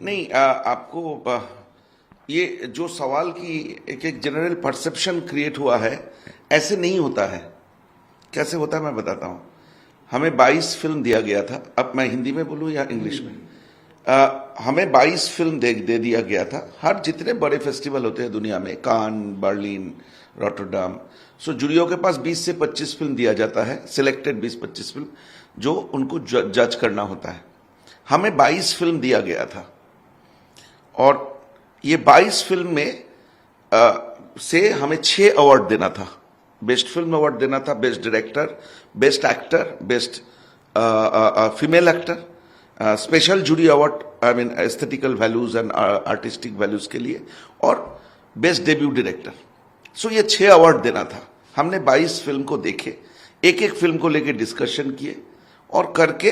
नहीं आपको ये जो सवाल की एक जनरल परसेप्शन क्रिएट हुआ है, ऐसे नहीं होता है। कैसे होता है मैं बताता हूं। हमें 22 फिल्म दिया गया था। अब मैं हिंदी में बोलूं या इंग्लिश में? हमें 22 फिल्म दे दिया गया था। हर जितने बड़े फेस्टिवल होते हैं दुनिया में, कान, बर्लिन, रॉटरडम, सो जूरियों के पास 20 से 25 फिल्म दिया जाता है, सिलेक्टेड 20-25 फिल्म जो उनको जज करना होता है। हमें 22 फिल्म दिया गया था और ये 22 फिल्म में से हमें 6 अवार्ड देना था। बेस्ट फिल्म अवार्ड देना था, best director, best actor, best female actor, special jury award, I mean aesthetical values and artistic values के लिए, और बेस्ट डेब्यू डायरेक्टर। सो ये 6 अवार्ड देना था। हमने 22 फिल्म को देखे, एक एक फिल्म को लेके डिस्कशन किए और करके,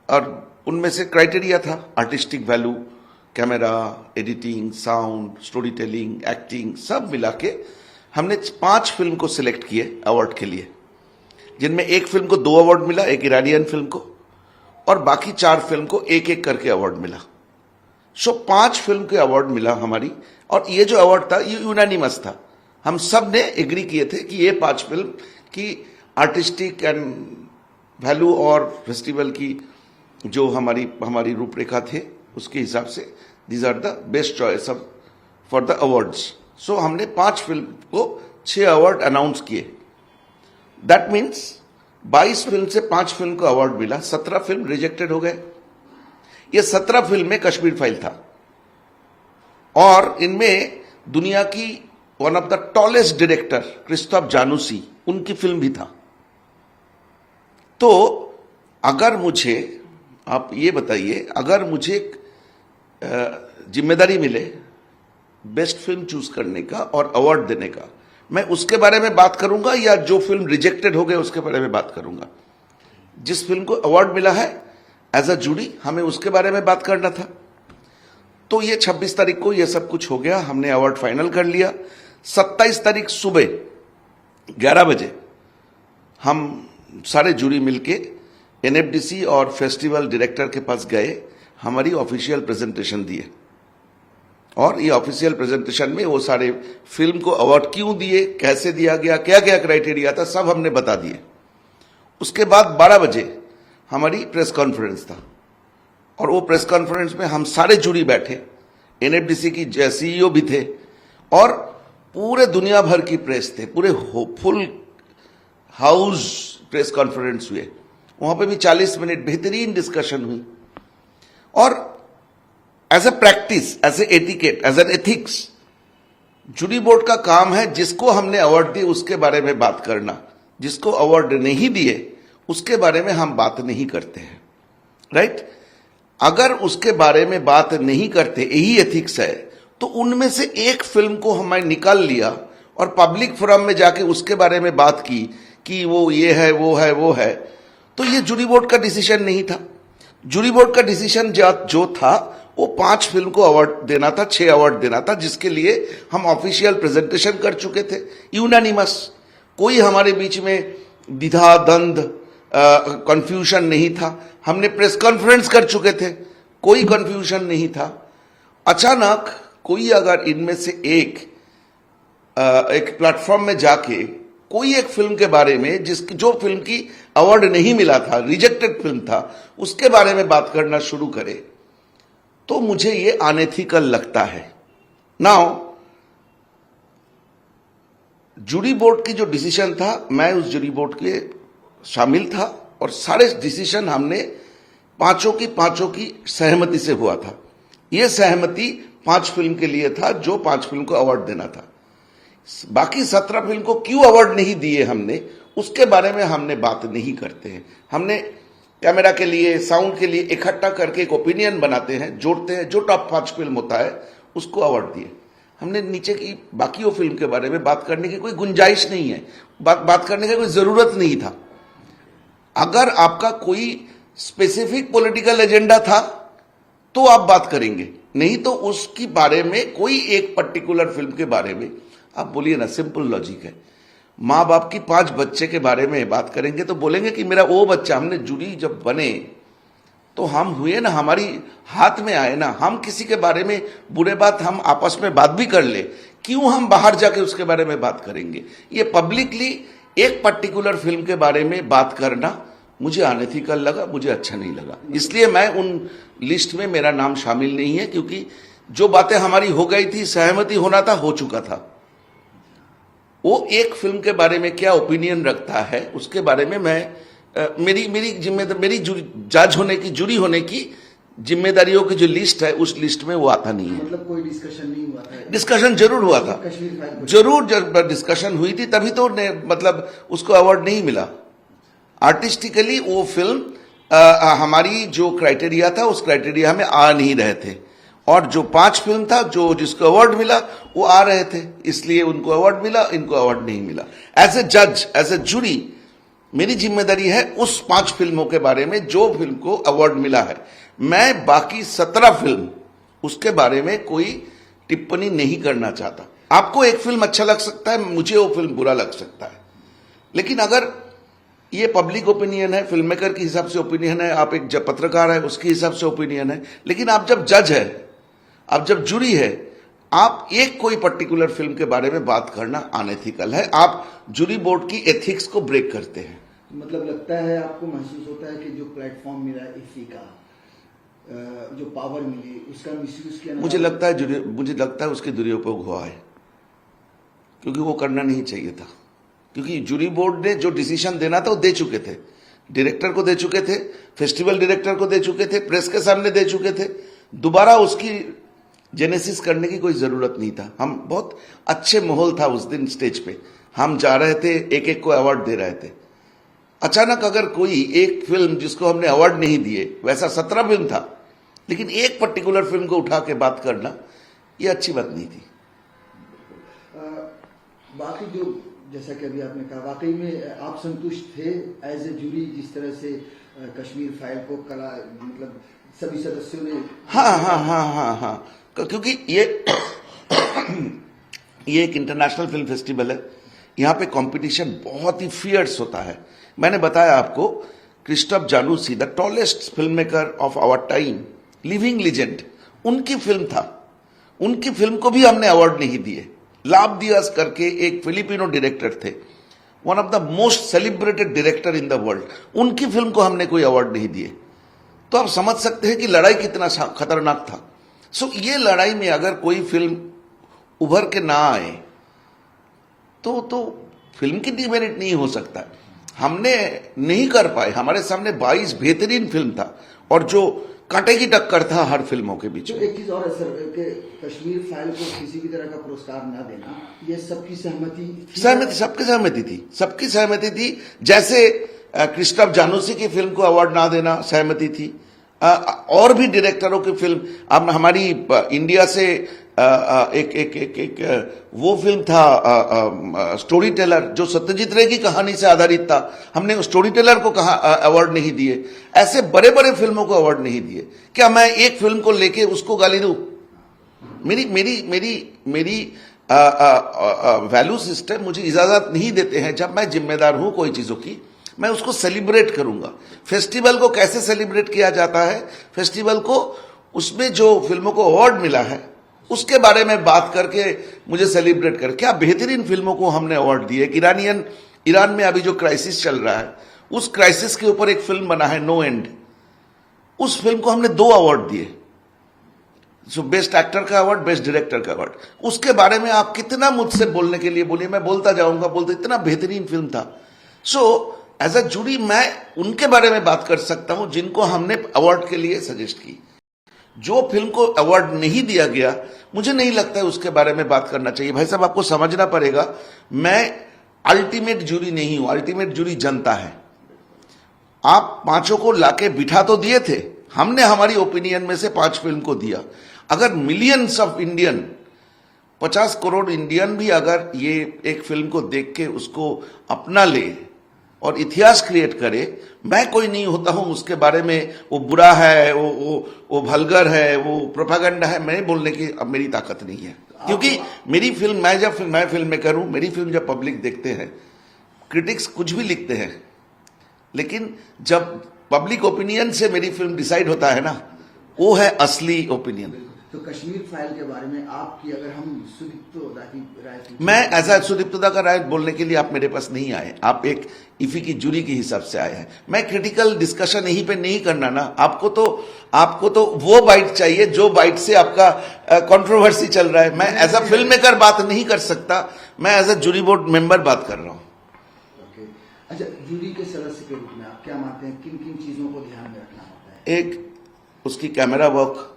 और उनमें से क्राइटेरिया था artistic value, camera, editing, sound, story telling, acting, सब मिला के हमने 5 फिल्म को सिलेक्ट किए अवार्ड के लिए, जिनमें एक फिल्म को 2 अवार्ड मिला, एक ईरानियन फिल्म को, और बाकी 4 फिल्म को एक एक करके अवार्ड मिला। सो 5 फिल्म के अवार्ड मिला हमारी। और ये जो अवार्ड था ये यूनानिमस था। हम सब ने एग्री किए थे कि ये 5 फिल्म की आर्टिस्टिक एंड वैल्यू और फेस्टिवल की जो हमारी रूपरेखा थे उसके हिसाब से these are the best choice for the awards. So हमने 5 फिल्म को 6 अवार्ड अनाउंस किए। दैट मीन्स 22 फिल्म से 5 फिल्म को अवार्ड मिला, 17 फिल्म रिजेक्टेड हो गए। ये 17 फिल्म में कश्मीर फाइल था, और इनमें दुनिया की one of the tallest director Krzysztof Zanussi, उनकी फिल्म भी था। तो अगर मुझे, आप ये बताइए, अगर मुझे जिम्मेदारी मिले बेस्ट फिल्म चूज करने का और अवार्ड देने का, मैं उसके बारे में बात करूंगा या जो फिल्म रिजेक्टेड हो गए उसके बारे में बात करूंगा? जिस फिल्म को अवार्ड मिला है एज अ जूरी, हमें उसके बारे में बात करना था। तो ये 26 तारीख को ये सब कुछ हो गया, हमने अवार्ड फाइनल कर लिया। 27 तारीख सुबह 11 बजे हम सारे जूरी मिलके एनएफडीसी और फेस्टिवल डायरेक्टर के पास गए, हमारी ऑफिशियल प्रेजेंटेशन दिए, और ये ऑफिशियल प्रेजेंटेशन में वो सारे फिल्म को अवार्ड क्यों दिए, कैसे दिया गया, क्या क्या क्राइटेरिया था, सब हमने बता दिए। उसके बाद 12 बजे हमारी प्रेस कॉन्फ्रेंस था, और वो प्रेस कॉन्फ्रेंस में हम सारे जूरी बैठे, एनएफडीसी की सीईओ भी थे, और पूरे दुनिया भर की प्रेस थे, पूरे फुल हाउस प्रेस कॉन्फ्रेंस हुए। वहां पे भी 40 मिनट बेहतरीन डिस्कशन हुई। और as a practice, as a etiquette, as an ethics, jury board का काम है जिसको हमने अवार्ड दिए उसके बारे में बात करना, जिसको अवार्ड नहीं दिए उसके बारे में हम बात नहीं करते हैं, राइट? अगर उसके बारे में बात नहीं करते, यही एथिक्स है, तो उनमें से एक फिल्म को हमने निकाल लिया और पब्लिक फोरम में जाके उसके बारे में बात की कि वो ये है, वो है, वो है, तो ये जूरी बोर्ड का डिसीजन नहीं था। जूरी बोर्ड का डिसीजन जो था वो 5 फिल्म को अवार्ड देना था, 6 अवार्ड देना था, जिसके लिए हम ऑफिशियल प्रेजेंटेशन कर चुके थे, यूनानिमस। कोई हमारे बीच में द्विधा द्वंद कंफ्यूजन नहीं था। हमने प्रेस कॉन्फ्रेंस कर चुके थे, कोई कंफ्यूजन नहीं था। अचानक कोई अगर इनमें से एक प्लेटफॉर्म में जाके कोई एक फिल्म के बारे में, जो फिल्म की अवार्ड नहीं मिला था, रिजेक्टेड फिल्म था, उसके बारे में बात करना शुरू करे, तो मुझे ये अनएथिकल लगता है। नाउ जूरी बोर्ड की जो डिसीजन था, मैं उस जूरी बोर्ड के शामिल था, और सारे डिसीजन हमने पांचों की सहमति से हुआ था। यह सहमति 5 फिल्म के लिए था, जो 5 फिल्म को अवार्ड देना था। बाकी 17 फिल्म को क्यों अवार्ड नहीं दिए हमने, उसके बारे में हमने बात नहीं करते हैं। हमने कैमरा के लिए, साउंड के लिए इकट्ठा करके एक ओपिनियन बनाते हैं, जोड़ते हैं, जो टॉप 5 फिल्म होता है उसको अवार्ड दिए। हमने नीचे की बाकी फिल्म के बारे में बात करने की कोई गुंजाइश नहीं है, बात करने की कोई जरूरत नहीं था। अगर आपका कोई स्पेसिफिक पॉलिटिकल एजेंडा था तो आप बात करेंगे, नहीं तो उसके बारे में, कोई एक पर्टिकुलर फिल्म के बारे में आप बोलिए ना। सिंपल लॉजिक है। माँ बाप की 5 बच्चे के बारे में बात करेंगे तो बोलेंगे कि मेरा वो बच्चा, हमने जूरी जब बने तो हम हुए ना, हमारी हाथ में आए ना, हम किसी के बारे में बुरे बात हम आपस में बात भी कर ले, क्यों हम बाहर जाके उसके बारे में बात करेंगे? ये पब्लिकली एक पर्टिकुलर फिल्म के बारे में बात करना मुझे अनएथिकल लगा, मुझे अच्छा नहीं लगा। इसलिए मैं उन लिस्ट में मेरा नाम शामिल नहीं है, क्योंकि जो बातें हमारी हो गई थी, सहमति होना था, हो चुका था। वो एक फिल्म के बारे में क्या ओपिनियन रखता है उसके बारे में मैं मेरी जिम्मेदारी, मेरी जज होने की, जुरी होने की जिम्मेदारियों की जो लिस्ट है, उस लिस्ट में वो आता नहीं है। मतलब कोई डिस्कशन नहीं हुआ था? डिस्कशन जरूर हुआ था, कश्मीर फाइल जरूर डिस्कशन हुई थी, तभी तो मतलब उसको अवार्ड नहीं मिला। आर्टिस्टिकली वो फिल्म हमारी जो क्राइटेरिया था उस क्राइटेरिया में आ नहीं रहे थे, और जो 5 फिल्म था जो जिसको अवार्ड मिला वो आ रहे थे, इसलिए उनको अवार्ड मिला, इनको अवार्ड नहीं मिला। एज ए जज, एज ए जूरी, मेरी जिम्मेदारी है उस 5 फिल्मों के बारे में जो फिल्म को अवार्ड मिला है। मैं बाकी 17 फिल्म उसके बारे में कोई टिप्पणी नहीं करना चाहता। आपको एक फिल्म अच्छा लग सकता है, मुझे वो फिल्म बुरा लग सकता है, लेकिन अगर ये पब्लिक ओपिनियन है, फिल्म मेकर के हिसाब से ओपिनियन है, आप एक जब पत्रकार है उसके हिसाब से ओपिनियन है, लेकिन आप जब जज है, आप जब जूरी है, आप एक कोई पर्टिकुलर फिल्म के बारे में बात करना अनएथिकल है। आप जूरी बोर्ड की एथिक्स को ब्रेक करते हैं। मतलब लगता है, आपको महसूस होता है कि जो प्लेटफॉर्म मिला इसी का, जो पावर मिली, उसका मिसयूज किया? मुझे लगता है उसके दुरुपयोग हुआ है, क्योंकि वो करना नहीं चाहिए था। क्योंकि जूरी बोर्ड ने जो डिसीजन देना था वो दे चुके थे, डायरेक्टर को दे चुके थे, फेस्टिवल डायरेक्टर को दे चुके थे, प्रेस के सामने दे चुके थे। दोबारा उसकी जेनेसिस करने की कोई जरूरत नहीं था। हम बहुत अच्छे माहौल था उस दिन स्टेज पे, हम जा रहे थे, एक एक को अवार्ड दे रहे थे। अचानक अगर कोई एक फिल्म जिसको हमने अवार्ड नहीं दिए, वैसा 17 फिल्म था, लेकिन एक पर्टिकुलर फिल्म को उठा के बात करना ये अच्छी बात नहीं थी। बाकी जो, जैसा कि अभी आपने कहा, वाकई में आप संतुष्ट थे एज ए जूरी जिस तरह से कश्मीर फाइल को कला, मतलब सभी सदस्यों ने? हाँ, क्योंकि ये एक इंटरनेशनल फिल्म फेस्टिवल है, यहाँ पे कंपटीशन बहुत ही फियर्स होता है। मैंने बताया आपको, Krzysztof Zanussi, the tallest film maker of our time, living legend, उनकी फिल्म था, उनकी फिल्म को भी हमने अवार्ड नहीं दिए। लाभ दियास करके एक फिलिपिनो डायरेक्टर थे, one of the most celebrated director in the world, उनकी फिल्म को हमने कोई अवार्ड नहीं दिए। तो आप समझ सकते हैं कि लड़ाई कितना खतरनाक था। सो ये लड़ाई में अगर कोई फिल्म उभर के ना आए तो फिल्म की डिमेरिट नहीं हो सकता। हमने नहीं कर पाए, हमारे सामने 22 बेहतरीन फिल्म था, और जो कांटे की टक्कर था हर फिल्मों के बीच में। तो एक चीज और है सर, कि कश्मीर फाइल को किसी भी तरह का पुरस्कार ना देना, ये सबकी सहमति थी? सबकी सहमति थी। जैसे क्रिस्टोफ जानूसी की फिल्म को अवार्ड ना देना सहमति थी, और भी डायरेक्टरों की फिल्म, अब हमारी इंडिया से एक वो फिल्म था स्टोरी टेलर, जो सत्यजीत रे की कहानी से आधारित था, हमने स्टोरी टेलर को कहा अवार्ड नहीं दिए। ऐसे बड़े बड़े फिल्मों को अवार्ड नहीं दिए। क्या मैं एक फिल्म को लेके उसको गाली दूं? मेरी वैल्यू सिस्टम मुझे इजाजत नहीं देते हैं। जब मैं जिम्मेदार हूं कोई चीजों की, मैं उसको सेलिब्रेट करूंगा। फेस्टिवल को कैसे सेलिब्रेट किया जाता है? फेस्टिवल को, उसमें जो फिल्मों को अवार्ड मिला है उसके बारे में बात करके मुझे सेलिब्रेट कर। क्या बेहतरीन फिल्मों को हमने अवार्ड दिए। ईरान में अभी जो क्राइसिस चल रहा है, उस क्राइसिस के ऊपर एक फिल्म बना है, नो एंड, उस फिल्म को हमने 2 अवार्ड दिए, सो बेस्ट एक्टर का अवार्ड, बेस्ट डायरेक्टर का अवार्ड। उसके बारे में आप कितना मुझसे बोलने के लिए बोलिए, मैं बोलता जाऊंगा, इतना बेहतरीन फिल्म था। सो एज अ जूरी मैं उनके बारे में बात कर सकता हूं जिनको हमने अवार्ड के लिए सजेस्ट की। जो फिल्म को अवार्ड नहीं दिया गया, मुझे नहीं लगता है उसके बारे में बात करना चाहिए। भाई साहब, आपको समझना पड़ेगा, मैं अल्टीमेट जूरी नहीं हूं, अल्टीमेट जूरी जनता है। आप 5 को लाके बिठा तो दिए थे, हमने हमारी ओपिनियन में से 5 फिल्म को दिया। अगर millions of Indian, 50 crore Indian भी अगर ये एक फिल्म को देख के उसको अपना ले और इतिहास क्रिएट करे, मैं कोई नहीं होता हूं उसके बारे में वो बुरा है, वो भलगर है, वो प्रोपेगेंडा है, मैं बोलने की अब मेरी ताकत नहीं है। क्योंकि मेरी फिल्म, मैं फिल्म मेकर हूं, मेरी फिल्म जब पब्लिक देखते हैं, क्रिटिक्स कुछ भी लिखते हैं, लेकिन जब पब्लिक ओपिनियन से मेरी फिल्म डिसाइड होता है ना, वो है असली ओपिनियन। तो कश्मीर फाइल के बारे में आपकी, अगर हम सुदीप्त की राय पूछें, मैं ऐसा सुदीप्तदा का राय बोलने के लिए आप मेरे पास नहीं आए, आप एक इफी की जूरी के हिसाब से आए हैं। मैं क्रिटिकल डिस्कशन यहीं पे नहीं करना ना, आपको तो वो बाइट चाहिए जो बाइट से आपका कंट्रोवर्सी चल रहा है। मैं एज अ फिल्म मेकर बात नहीं कर सकता, मैं as a jury board member बात कर रहा हूँ। ओके, अच्छा, जूरी के सदस्य के रूप में आप क्या मानते हैं, किन किन चीजों को ध्यान में रखना होता है? एक, उसकी कैमरा वर्क,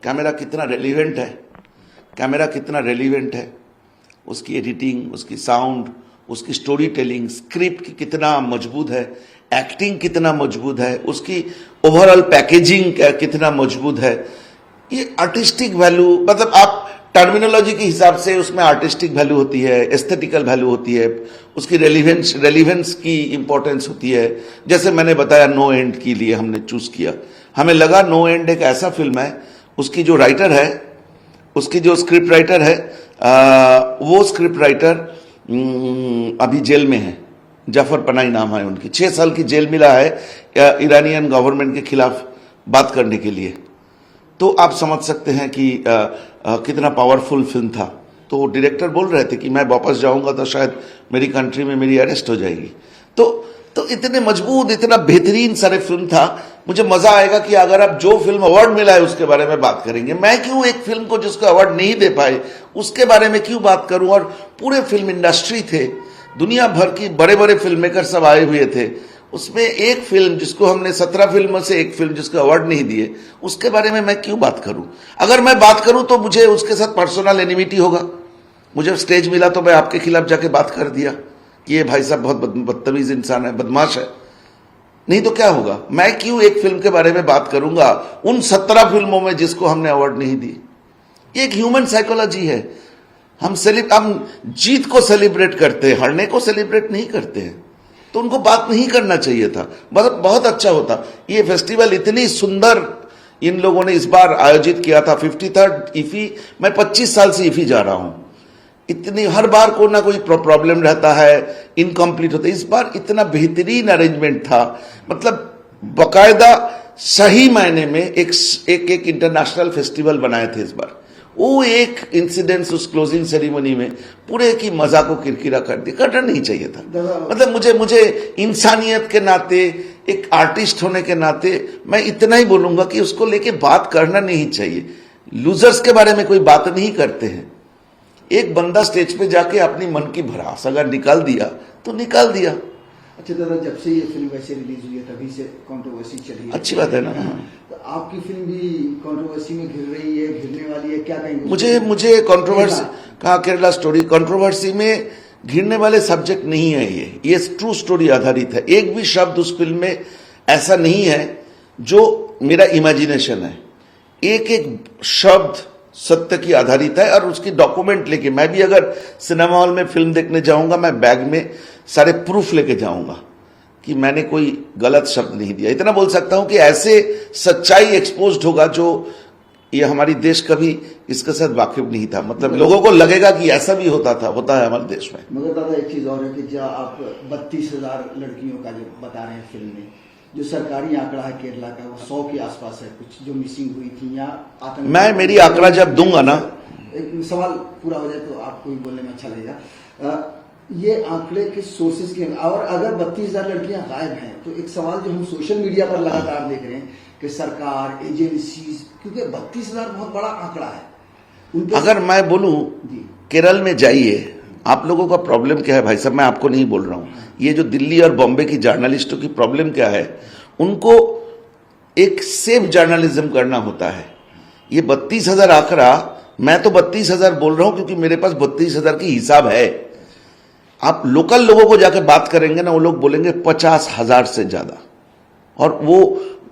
कैमरा कितना रेलिवेंट है, उसकी एडिटिंग, उसकी साउंड, उसकी स्टोरी टेलिंग, स्क्रिप्ट कितना मजबूत है, एक्टिंग कितना मजबूत है, उसकी ओवरऑल पैकेजिंग कितना मजबूत है। ये आर्टिस्टिक वैल्यू, मतलब आप टर्मिनोलॉजी के हिसाब से उसमें आर्टिस्टिक वैल्यू होती है, एस्थेटिकल वैल्यू होती है, उसकी रेलिवेंस की इंपॉर्टेंस होती है। जैसे मैंने बताया, नो एंड के लिए हमने चूज किया, हमें लगा नो एंड एक ऐसा फिल्म है, उसकी जो राइटर है, उसकी जो स्क्रिप्ट राइटर है, वो स्क्रिप्ट राइटर अभी जेल में है, जाफर पनाही नाम है उनकी, 6 साल की जेल मिला है ईरानियन गवर्नमेंट के खिलाफ बात करने के लिए। तो आप समझ सकते हैं कि कितना पावरफुल फिल्म था। तो डायरेक्टर बोल रहे थे कि मैं वापस जाऊंगा तो शायद मेरी कंट्री में मेरी अरेस्ट हो जाएगी। तो इतने मजबूत, इतना बेहतरीन सारे फिल्म था। मुझे मजा आएगा कि अगर आप जो फिल्म अवार्ड मिला है उसके बारे में बात करेंगे। मैं क्यों एक फिल्म को जिसको अवार्ड नहीं दे पाए उसके बारे में क्यों बात करूं? और पूरे फिल्म इंडस्ट्री थे, दुनिया भर की बड़े बड़े फिल्म मेकर सब आए हुए थे, उसमें एक फिल्म जिसको हमने 17 फिल्मों से एक फिल्म जिसको अवार्ड नहीं दिए, उसके बारे में मैं क्यों बात करूं? अगर मैं बात करूं तो मुझे उसके साथ पर्सनल एनिमिटी होगा। मुझे स्टेज मिला तो मैं आपके खिलाफ जाके बात कर दिया, ये भाई साहब बहुत बदतमीज इंसान है, बदमाश है। नहीं तो क्या होगा? मैं क्यों एक फिल्म के बारे में बात करूंगा उन 17 फिल्मों में जिसको हमने अवार्ड नहीं दी? ये एक ह्यूमन साइकोलॉजी है। हम जीत को सेलिब्रेट करते हैं, हारने को सेलिब्रेट नहीं करते हैं। तो उनको बात नहीं करना चाहिए था, बहुत अच्छा होता। ये फेस्टिवल इतनी सुंदर इन लोगों ने इस बार आयोजित किया था, 53rd इफी। मैं 25 साल से इफी जा रहा हूं, इतनी हर बार को ना कोई प्रॉब्लम रहता है, इनकम्प्लीट होता है। इस बार इतना बेहतरीन अरेंजमेंट था, मतलब बाकायदा सही मायने में एक इंटरनेशनल फेस्टिवल बनाए थे इस बार। वो एक इंसिडेंस उस क्लोजिंग सेरेमनी में पूरे की मजा को किरकिरा कर दिया। करना नहीं चाहिए था। मतलब मुझे इंसानियत के नाते, एक आर्टिस्ट होने के नाते मैं इतना ही बोलूंगा कि उसको लेके बात करना नहीं चाहिए। लूजर्स के बारे में कोई बात नहीं करते हैं। एक बंदा स्टेज पे जाके अपनी मन की भड़ास अगर निकाल दिया तो निकाल दिया। अच्छा दादा, जब से ये फिल्म वैसे रिलीज हुई है तभी से कंट्रोवर्सी चली है, अच्छी बात है ना। तो आपकी फिल्म भी कंट्रोवर्सी में घिर रही है, घिरने वाली है, क्या कहेंगे? मुझे कंट्रोवर्सी कहा, केरला स्टोरी कंट्रोवर्सी में घिरने वाले सब्जेक्ट नहीं है। ये ट्रू स्टोरी आधारित है। एक भी शब्द उस फिल्म में ऐसा नहीं है जो मेरा इमेजिनेशन है। एक एक शब्द सत्य की आधारित है। और उसकी डॉक्यूमेंट लेके मैं भी अगर सिनेमा हॉल में फिल्म देखने जाऊंगा, मैं बैग में सारे प्रूफ लेके जाऊंगा कि मैंने कोई गलत शब्द नहीं दिया। इतना बोल सकता हूं कि ऐसे सच्चाई एक्सपोज्ड होगा जो ये हमारी देश कभी इसके साथ वाकिफ नहीं था। मतलब लोगों को लगेगा कि ऐसा भी होता है हमारे देश में। मगर दादा एक चीज और है कि जब आप 32,000 लड़कियों का जो बता रहे हैं फिल्म में, जो सरकारी आंकड़ा है केरला का वो 100 के आसपास है, कुछ जो मिसिंग हुई थी या आतंक। मैं मेरी आंकड़ा जब दूंगा ना, एक सवाल पूरा हो जाए तो आपको भी बोलने में अच्छा लगेगा। ये आंकड़े के सोर्सेज के, और अगर 32,000 लड़कियां गायब हैं तो एक सवाल जो हम सोशल मीडिया पर लगातार देख रहे हैं कि सरकार, एजेंसीज, क्योंकि 32,000 बहुत बड़ा आंकड़ा है। अगर मैं बोलूं केरल में जाइए, आप लोगों का प्रॉब्लम क्या है भाई साहब, मैं आपको नहीं बोल रहा हूं। ये जो दिल्ली और बॉम्बे की जर्नलिस्टों की प्रॉब्लम क्या है, उनको एक सेफ जर्नलिज्म करना होता है। ये 32,000 आंकड़ा, मैं तो 32,000 बोल रहा हूं क्योंकि मेरे पास 32,000 की हिसाब है। आप लोकल लोगों को जाके बात करेंगे ना, वो लोग बोलेंगे 50,000 से ज्यादा, और वो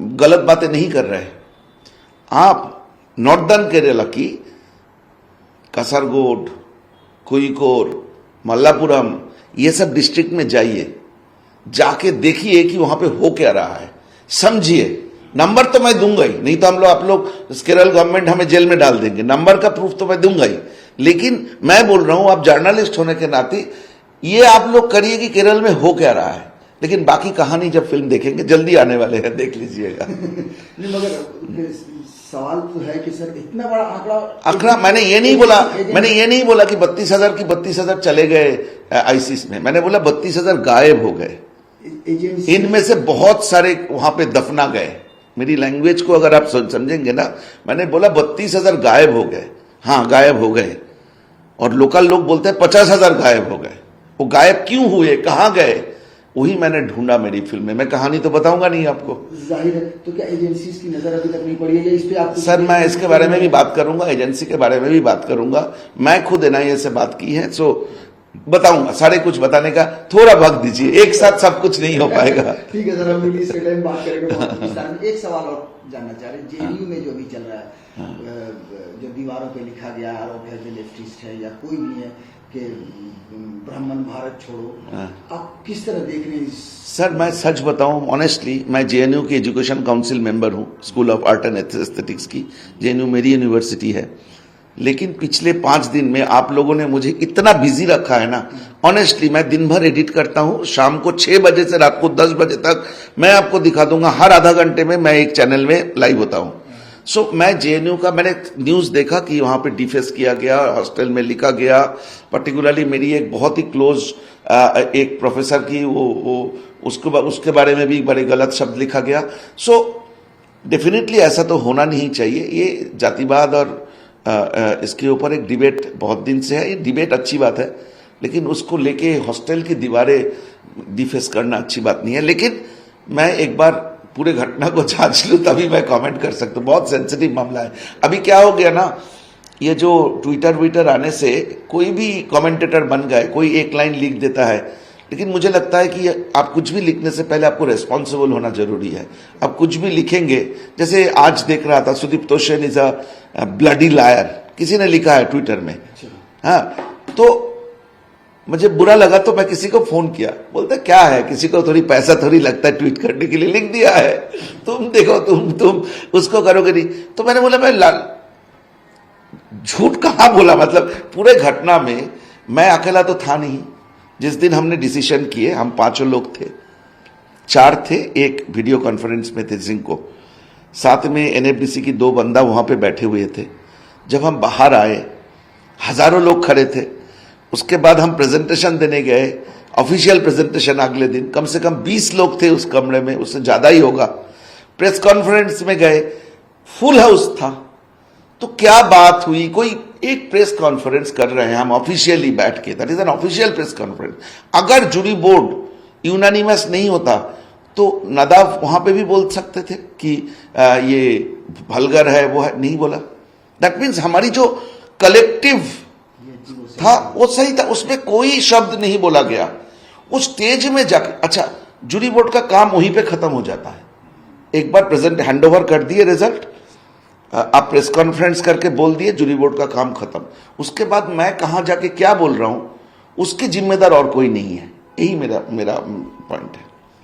गलत बातें नहीं कर रहे। आप नॉर्दर्न केरला की कासरगोड, कोयिकोड, मल्लापुरम, ये सब डिस्ट्रिक्ट में जाइए, जाके देखिए कि वहां पे हो क्या रहा है, समझिए। नंबर तो मैं दूंगा ही, नहीं तो आप लोग केरल गवर्नमेंट हमें जेल में डाल देंगे। नंबर का प्रूफ तो मैं दूंगा ही, लेकिन मैं बोल रहा हूं आप जर्नलिस्ट होने के नाते ये आप लोग करिए कि केरल में हो क्या रहा है। लेकिन बाकी कहानी जब फिल्म देखेंगे, जल्दी आने वाले हैं, देख लीजिएगा। नहीं, मगर सवाल तो है कि सर इतना बड़ा आंकड़ा मैंने ये नहीं बोला कि 32,000 की 32,000 चले गए आईसीस में। मैंने बोला 32,000 गायब हो गए, इनमें से बहुत सारे वहां पे दफना गए। मेरी लैंग्वेज को अगर आप समझेंगे ना, मैंने बोला 32,000 गायब हो गए। हाँ, गायब हो गए। और लोकल लोग बोलते हैं 50,000 गायब हो गए। वो गायब क्यों हुए, कहां गए, वही मैंने ढूंढा मेरी फिल्म में। मैं कहानी तो बताऊंगा नहीं आपको। जाहिर है। तो क्या एजेंसीज की नजर अभी तक नहीं पड़ी है इस पे आपको? सर, मैं इसके बारे में भी बात करूंगा, एजेंसी के बारे में भी बात करूंगा। मैं खुद एनआईए से बात की है, सो बताऊंगा। सारे कुछ बताने का थोड़ा वक्त दीजिए, एक साथ सब कुछ नहीं हो पाएगा। ठीक है सर, हम लोग इस टाइम बात करेंगे। एक सवाल और जानना चाह रहे हैं, जेएनयू में जो भी चल रहा है, जो दीवारों पे लिखा गया आरोप है कि लेफ्टिस्ट है या कोई भी है कि ब्राह्मण भारत छोड़ो, आप किस तरह देख रहे हैं? सर, मैं सच बताऊं ऑनेस्टली, मैं जेएनयू की एजुकेशन काउंसिल मेंबर हूं, school of art and aesthetics की। जेएनयू मेरी यूनिवर्सिटी है। लेकिन पिछले 5 दिन में आप लोगों ने मुझे इतना बिजी रखा है ना, ऑनेस्टली मैं दिन भर एडिट करता हूं, शाम को 6 बजे से रात को 10 बजे तक मैं आपको दिखा दूंगा। हर आधा घंटे में मैं एक चैनल में लाइव होता हूं। सो मैं जेएनयू का, मैंने न्यूज देखा कि वहां पे डिफेस किया गया, हॉस्टल में लिखा गया। पर्टिकुलरली मेरी एक बहुत ही क्लोज एक प्रोफेसर की वो उसके बारे में भी बड़े गलत शब्द लिखा गया। सो डेफिनेटली ऐसा तो होना नहीं चाहिए। ये जातिवाद और इसके ऊपर एक डिबेट बहुत दिन से है। ये डिबेट अच्छी बात है, लेकिन उसको लेके हॉस्टल की दीवारें डिफेस करना अच्छी बात नहीं है। लेकिन मैं एक बार पूरे घटना को जांच लूं तभी मैं कमेंट कर सकता हूं। बहुत सेंसिटिव मामला है। अभी क्या हो गया ना, ये जो ट्विटर आने से कोई भी कमेंटेटर बन गए, कोई एक लाइन लिख देता है। लेकिन मुझे लगता है कि आप कुछ भी लिखने से पहले आपको रेस्पॉन्सिबल होना जरूरी है। आप कुछ भी लिखेंगे, जैसे आज देख रहा था Sudeep Toshen is a bloody liar, किसी ने लिखा है ट्विटर में। हाँ, तो मुझे बुरा लगा तो मैं किसी को फोन किया, बोलते क्या है, किसी को थोड़ी पैसा थोड़ी लगता है ट्वीट करने के लिए, लिख दिया है, तुम देखो, तुम उसको करोगे नहीं। तो मैंने बोला मैं झूठ कहां बोला, मतलब पूरे घटना में मैं अकेला तो था नहीं। जिस दिन हमने डिसीजन किए, हम 5 लोग थे, 4 थे, एक वीडियो कॉन्फ्रेंस में थे जिनको, साथ में एनएफडीसी की 2 बंदा वहां पे बैठे हुए थे। जब हम बाहर आए, हजारों लोग खड़े थे। उसके बाद हम प्रेजेंटेशन देने गए, ऑफिशियल प्रेजेंटेशन अगले दिन, कम से कम 20 लोग थे उस कमरे में, उससे ज्यादा ही होगा। प्रेस कॉन्फ्रेंस में गए, फुल हाउस था। तो क्या बात हुई, कोई एक प्रेस कॉन्फ्रेंस कर रहे हैं हम ऑफिशियली बैठ के, that is an official press conference. अगर जूरी बोर्ड यूनानिमस नहीं होता तो नदाफ वहां पे भी बोल सकते थे कि ये भलगर है, वो है, नहीं बोला। दैट मीन्स हमारी जो कलेक्टिव था वो सही था, उसमें कोई शब्द नहीं बोला गया। उस स्टेज में जाकर, अच्छा, जूरी बोर्ड का काम वहीं पे खत्म हो जाता है। एक बार प्रेजेंट हैंडओवर कर दिए रिजल्ट, आप प्रेस कॉन्फ्रेंस करके बोल दिए, जूरी बोर्ड का काम खत्म। उसके बाद मैं कहां जाके क्या बोल रहा हूं, उसकी जिम्मेदार और कोई नहीं है। यही मेरा पॉइंट है।